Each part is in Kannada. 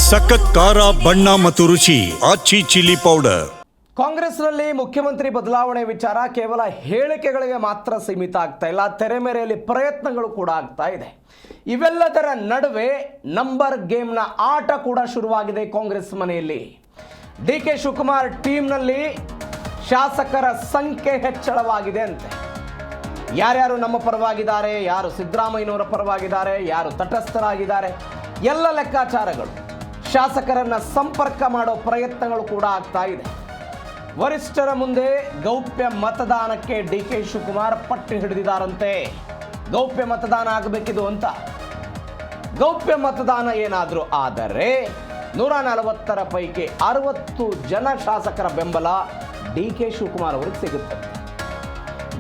ಸಖತ್ ಖಾರ ಬಣ್ಣ ಮತ್ತು ರುಚಿ ಆಚಿ ಚಿಲ್ಲಿ ಪೌಡರ್. ಕಾಂಗ್ರೆಸ್ನಲ್ಲಿ ಮುಖ್ಯಮಂತ್ರಿ ಬದಲಾವಣೆ ವಿಚಾರ ಕೇವಲ ಹೇಳಿಕೆಗಳಿಗೆ ಮಾತ್ರ ಸೀಮಿತ ಆಗ್ತಾ ಇಲ್ಲ, ತೆರೆಮೆರೆಯಲ್ಲಿ ಪ್ರಯತ್ನಗಳು ಕೂಡ ಆಗ್ತಾ ಇದೆ. ಇವೆಲ್ಲದರ ನಡುವೆ ನಂಬರ್ ಗೇಮ್ನ ಆಟ ಕೂಡ ಶುರುವಾಗಿದೆ ಕಾಂಗ್ರೆಸ್ ಮನೆಯಲ್ಲಿ. ಡಿ ಕೆ ಶಿವಕುಮಾರ್ ಟೀಮ್ನಲ್ಲಿ ಶಾಸಕರ ಸಂಖ್ಯೆ ಹೆಚ್ಚಳವಾಗಿದೆ ಅಂತೆ. ಯಾರ್ಯಾರು ನಮ್ಮ ಪರವಾಗಿದ್ದಾರೆ, ಯಾರು ಸಿದ್ದರಾಮಯ್ಯನವರ ಪರವಾಗಿದ್ದಾರೆ, ಯಾರು ತಟಸ್ಥರಾಗಿದ್ದಾರೆ, ಎಲ್ಲ ಲೆಕ್ಕಾಚಾರಗಳು ಶಾಸಕರನ್ನ ಸಂಪರ್ಕ ಮಾಡೋ ಪ್ರಯತ್ನಗಳು ಕೂಡ ಆಗ್ತಾ ಇದೆ. ವರಿಷ್ಠರ ಮುಂದೆ ಗೌಪ್ಯ ಮತದಾನಕ್ಕೆ ಡಿ ಕೆ ಶಿವಕುಮಾರ್ ಪಟ್ಟು ಹಿಡಿದಿದ್ದಾರಂತೆ. ಗೌಪ್ಯ ಮತದಾನ ಆಗಬೇಕಿದು ಅಂತ. ಗೌಪ್ಯ ಮತದಾನ ಏನಾದರೂ ಆದರೆ 140 ಪೈಕಿ 60 ಜನ ಶಾಸಕರ ಬೆಂಬಲ ಡಿ ಕೆ ಶಿವಕುಮಾರ್ ಅವರಿಗೆ ಸಿಗುತ್ತೆ.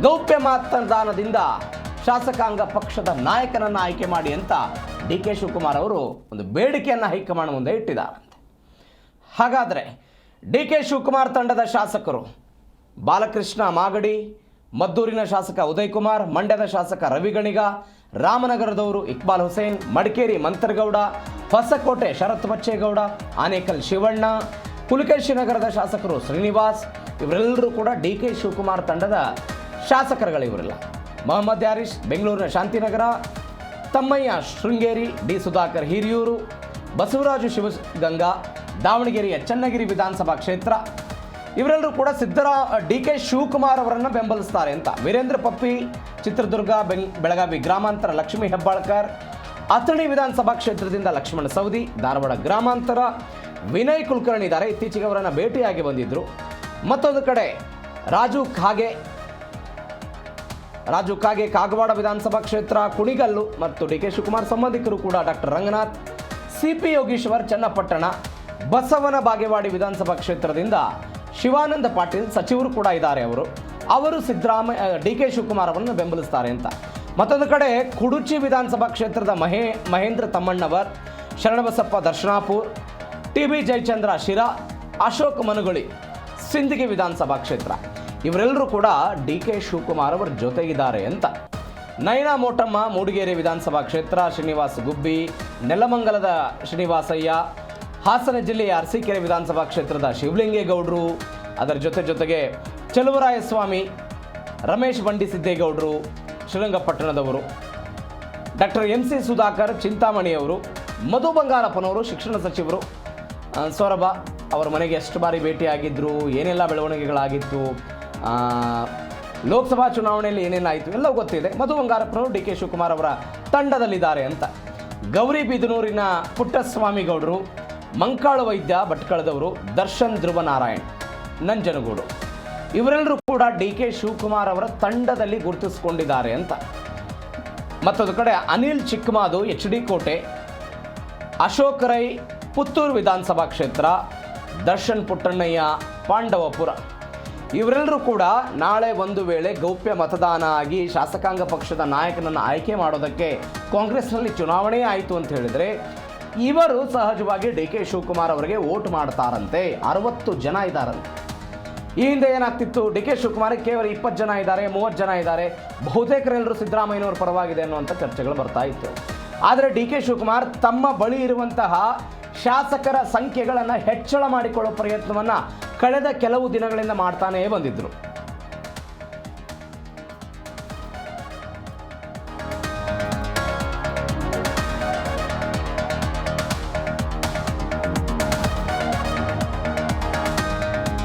ಗೌಪ್ಯ ಮತದಾನದಿಂದ ಶಾಸಕಾಂಗ ಪಕ್ಷದ ನಾಯಕನನ್ನು ಆಯ್ಕೆ ಮಾಡಿ ಅಂತ ಡಿ ಕೆ ಶಿವಕುಮಾರ್ ಅವರು ಒಂದು ಬೇಡಿಕೆಯನ್ನು ಹೈಕಮಾಂಡ್ ಮುಂದೆ ಇಟ್ಟಿದ್ದಾರಂತೆ. ಹಾಗಾದರೆ ಡಿ ಕೆ ಶಿವಕುಮಾರ್ ತಂಡದ ಶಾಸಕರು ಬಾಲಕೃಷ್ಣ ಮಾಗಡಿ, ಮದ್ದೂರಿನ ಶಾಸಕ ಉದಯ್ ಕುಮಾರ್, ಮಂಡ್ಯದ ಶಾಸಕ ರವಿಗಣಿಗ, ರಾಮನಗರದವರು ಇಕ್ಬಾಲ್ ಹುಸೇನ್, ಮಡಿಕೇರಿ ಮಂತ್ರಗೌಡ, ಹೊಸಕೋಟೆ ಶರತ್ ಬಚ್ಚೇಗೌಡ, ಆನೇಕಲ್ ಶಿವಣ್ಣ, ಪುಲಕೇಶಿ ನಗರದ ಶಾಸಕರು ಶ್ರೀನಿವಾಸ್, ಇವರೆಲ್ಲರೂ ಕೂಡ ಡಿ ಕೆ ಶಿವಕುಮಾರ್ ತಂಡದ ಶಾಸಕರುಗಳಿವರೆಲ್ಲ. ಮೊಹಮ್ಮದ್ ಯಾರಿಶ್ ಬೆಂಗಳೂರಿನ ಶಾಂತಿನಗರ, ತಮ್ಮಯ್ಯ ಶೃಂಗೇರಿ, ಡಿ ಸುಧಾಕರ್ ಹಿರಿಯೂರು, ಬಸವರಾಜು ಶಿವಗಂಗಾ ದಾವಣಗೆರೆಯ ಚನ್ನಗಿರಿ ವಿಧಾನಸಭಾ ಕ್ಷೇತ್ರ, ಇವರೆಲ್ಲರೂ ಕೂಡ ಡಿ ಕೆ ಶಿವಕುಮಾರ್ ಅವರನ್ನು ಬೆಂಬಲಿಸ್ತಾರೆ ಅಂತ. ವೀರೇಂದ್ರ ಪಪ್ಪಿ ಚಿತ್ರದುರ್ಗ, ಬೆಳಗಾವಿ ಗ್ರಾಮಾಂತರ ಲಕ್ಷ್ಮೀ ಹೆಬ್ಬಾಳ್ಕರ್, ಅಥಣಿ ವಿಧಾನಸಭಾ ಕ್ಷೇತ್ರದಿಂದ ಲಕ್ಷ್ಮಣ ಸವದಿ, ಧಾರವಾಡ ಗ್ರಾಮಾಂತರ ವಿನಯ್ ಕುಲಕರ್ಣಿ ಇದ್ದಾರೆ, ಇತ್ತೀಚೆಗೆ ಅವರನ್ನು ಭೇಟಿಯಾಗಿ ಬಂದಿದ್ದರು. ಮತ್ತೊಂದು ಕಡೆ ರಾಜು ಕಾಗೆ ಕಾಗವಾಡ ವಿಧಾನಸಭಾ ಕ್ಷೇತ್ರ, ಕುಣಿಗಲ್ಲು ಮತ್ತು ಡಿ ಕೆ ಶಿವಕುಮಾರ್ ಸಂಬಂಧಿಕರು ಕೂಡ ಡಾಕ್ಟರ್ ರಂಗನಾಥ್, ಸಿಪಿ ಯೋಗೀಶ್ವರ್ ಚನ್ನಪಟ್ಟಣ, ಬಸವನ ಬಾಗೇವಾಡಿ ವಿಧಾನಸಭಾ ಕ್ಷೇತ್ರದಿಂದ ಶಿವಾನಂದ ಪಾಟೀಲ್ ಸಚಿವರು ಕೂಡ ಇದ್ದಾರೆ. ಅವರು ಡಿ ಕೆ ಶಿವಕುಮಾರ್ ಅವರನ್ನು ಬೆಂಬಲಿಸ್ತಾರೆ ಅಂತ. ಮತ್ತೊಂದು ಕಡೆ ಕುಡುಚಿ ವಿಧಾನಸಭಾ ಕ್ಷೇತ್ರದ ಮಹೇಂದ್ರ ತಮ್ಮಣ್ಣವರ್, ಶರಣಬಸಪ್ಪ ದರ್ಶನಾಪುರ್, ಟಿ ಬಿ ಜಯಚಂದ್ರ ಶಿರಾ, ಅಶೋಕ್ ಮನುಗೊಳಿ ಸಿಂದಗಿ ವಿಧಾನಸಭಾ ಕ್ಷೇತ್ರ, ಇವರೆಲ್ಲರೂ ಕೂಡ ಡಿ ಕೆ ಶಿವಕುಮಾರ್ ಅವರ ಜೊತೆಗಿದ್ದಾರೆ ಅಂತ. ನಯನಾ ಮೋಟಮ್ಮ ಮೂಡಿಗೆರೆ ವಿಧಾನಸಭಾ ಕ್ಷೇತ್ರ, ಶ್ರೀನಿವಾಸ್ ಗುಬ್ಬಿ, ನೆಲಮಂಗಲದ ಶ್ರೀನಿವಾಸಯ್ಯ, ಹಾಸನ ಜಿಲ್ಲೆಯ ಅರಸೀಕೆರೆ ವಿಧಾನಸಭಾ ಕ್ಷೇತ್ರದ ಶಿವಲಿಂಗೇಗೌಡರು, ಅದರ ಜೊತೆಗೆ ಚಲುವರಾಯಸ್ವಾಮಿ, ರಮೇಶ್ ಬಂಡಿ ಸಿದ್ದೇಗೌಡರು ಶ್ರೀರಂಗಪಟ್ಟಣದವರು, ಡಾಕ್ಟರ್ MC ಸುಧಾಕರ್ ಚಿಂತಾಮಣಿಯವರು, ಮಧು ಬಂಗಾರಪ್ಪನವರು ಶಿಕ್ಷಣ ಸಚಿವರು, ಸೌರಭ ಅವರ ಮನೆಗೆ ಎಷ್ಟು ಬಾರಿ ಭೇಟಿಯಾಗಿದ್ದರು, ಏನೆಲ್ಲ ಬೆಳವಣಿಗೆಗಳಾಗಿತ್ತು, ಲೋಕಸಭಾ ಚುನಾವಣೆಯಲ್ಲಿ ಏನೇನಾಯಿತು ಎಲ್ಲವೂ ಗೊತ್ತಿದೆ. ಮಧು ಬಂಗಾರಪ್ಪನವರು ಡಿ ಕೆ ಶಿವಕುಮಾರ್ ಅವರ ತಂಡದಲ್ಲಿದ್ದಾರೆ ಅಂತ. ಗೌರಿಬಿದನೂರಿನ ಪುಟ್ಟಸ್ವಾಮಿಗೌಡರು, ಮಂಕಾಳು ವೈದ್ಯ ಭಟ್ಕಳದವರು, ದರ್ಶನ್ ಧ್ರುವನಾರಾಯಣ್ ನಂಜನಗೂಡು, ಇವರೆಲ್ಲರೂ ಕೂಡ ಡಿ ಕೆ ಶಿವಕುಮಾರ್ ಅವರ ತಂಡದಲ್ಲಿ ಗುರುತಿಸಿಕೊಂಡಿದ್ದಾರೆ ಅಂತ. ಮತ್ತೊಂದು ಕಡೆ ಅನಿಲ್ ಚಿಕ್ಕಮಾದು HD ಕೋಟೆ, ಅಶೋಕ್ ರೈ ಪುತ್ತೂರು ವಿಧಾನಸಭಾ ಕ್ಷೇತ್ರ, ದರ್ಶನ್ ಪುಟ್ಟಣ್ಣಯ್ಯ ಪಾಂಡವಪುರ, ಇವರೆಲ್ಲರೂ ಕೂಡ ನಾಳೆ ಒಂದು ವೇಳೆ ಗೌಪ್ಯ ಮತದಾನ ಆಗಿ ಶಾಸಕಾಂಗ ಪಕ್ಷದ ನಾಯಕನನ್ನು ಆಯ್ಕೆ ಮಾಡೋದಕ್ಕೆ ಕಾಂಗ್ರೆಸ್ನಲ್ಲಿ ಚುನಾವಣೆ ಆಯಿತು ಅಂತ ಹೇಳಿದರೆ ಇವರು ಸಹಜವಾಗಿ ಡಿ ಕೆ ಶಿವಕುಮಾರ್ ಅವರಿಗೆ ವೋಟ್ ಮಾಡ್ತಾರಂತೆ. 60 ಜನ ಇದ್ದಾರಂತೆ. ಈ ಹಿಂದೆ ಏನಾಗ್ತಿತ್ತು, ಡಿ ಕೆ ಶಿವಕುಮಾರ್ಗೆ ಕೇವಲ 20 ಜನ ಇದ್ದಾರೆ, 30 ಜನ ಇದ್ದಾರೆ, ಬಹುತೇಕರೆಲ್ಲರೂ ಸಿದ್ದರಾಮಯ್ಯನವ್ರ ಪರವಾಗಿದೆ ಅನ್ನುವಂಥ ಚರ್ಚೆಗಳು ಬರ್ತಾ ಇತ್ತು. ಆದರೆ ಡಿ ಕೆ ಶಿವಕುಮಾರ್ ತಮ್ಮ ಬಳಿ ಇರುವಂತಹ ಶಾಸಕರ ಸಂಖ್ಯೆಗಳನ್ನು ಹೆಚ್ಚಳ ಮಾಡಿಕೊಳ್ಳೋ ಪ್ರಯತ್ನವನ್ನು ಕಳೆದ ಕೆಲವು ದಿನಗಳಿಂದ ಮಾಡ್ತಾನೇ ಬಂದಿದ್ದರು.